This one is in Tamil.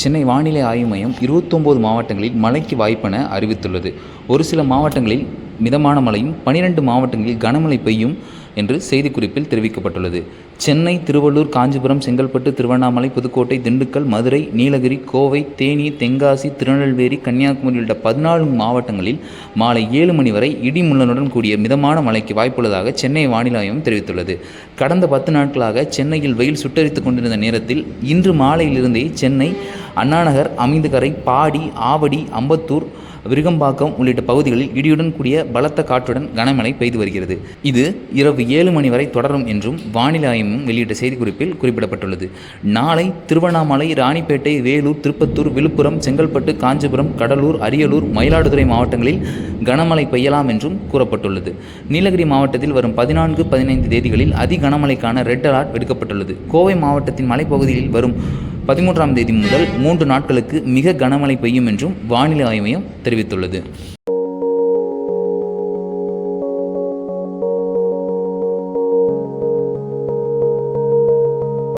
சென்னை வானிலை ஆய்வு மையம் 29 மாவட்டங்களில் மழைக்கு வாய்ப்பென அறிவித்துள்ளது. ஒரு சில மாவட்டங்களில் மிதமான மழையும் 12 மாவட்டங்களில் கனமழை பெய்யும் என்று செய்திக்குறிப்பில் தெரிவிக்கப்பட்டுள்ளது. சென்னை, திருவள்ளூர், காஞ்சிபுரம், செங்கல்பட்டு, திருவண்ணாமலை, புதுக்கோட்டை, திண்டுக்கல், மதுரை, நீலகிரி, கோவை, தேனி, தென்காசி, திருநெல்வேலி, கன்னியாகுமரி உள்ளிட்ட 14 மாவட்டங்களில் மாலை 7 மணி வரை இடி மின்னலுடன் கூடிய மிதமான மழைக்கு வாய்ப்புள்ளதாக சென்னை வானிலை ஆய்வு தெரிவித்துள்ளது. கடந்த 10 நாட்களாக சென்னையில் வெயில் சுட்டரித்துக் கொண்டிருந்த நேரத்தில் இன்று மாலையிலிருந்தே சென்னை அண்ணாநகர், அமிர்தகரை, பாடி, ஆவடி, அம்பத்தூர், விருகம்பாக்கம் உள்ளிட்ட பகுதிகளில் இடியுடன் கூடிய பலத்த காற்றுடன் கனமழை பெய்து வருகிறது. இது இரவு 7 மணி வரை தொடரும் என்றும் வானிலை ஆய்வு வெளியிட்ட செய்திக்குறிப்பில் குறிப்பிடப்பட்டுள்ளது. நாளை திருவண்ணாமலை, ராணிப்பேட்டை, வேலூர், திருப்பத்தூர், விழுப்புரம், செங்கல்பட்டு, காஞ்சிபுரம், கடலூர், அரியலூர், மயிலாடுதுறை மாவட்டங்களில் கனமழை பெய்யலாம் என்றும் கூறப்பட்டுள்ளது. நீலகிரி மாவட்டத்தில் வரும் 14, 15 தேதிகளில் அதி கனமழைக்கான ரெட் அலர்ட் விடுக்கப்பட்டுள்ளது. கோவை மாவட்டத்தின் மலைப்பகுதியில் வரும் 13ஆம் தேதி முதல் 3 நாட்களுக்கு மிக கனமழை பெய்யும் என்றும் வானிலை ஆய்வு மையம் தெரிவித்துள்ளது.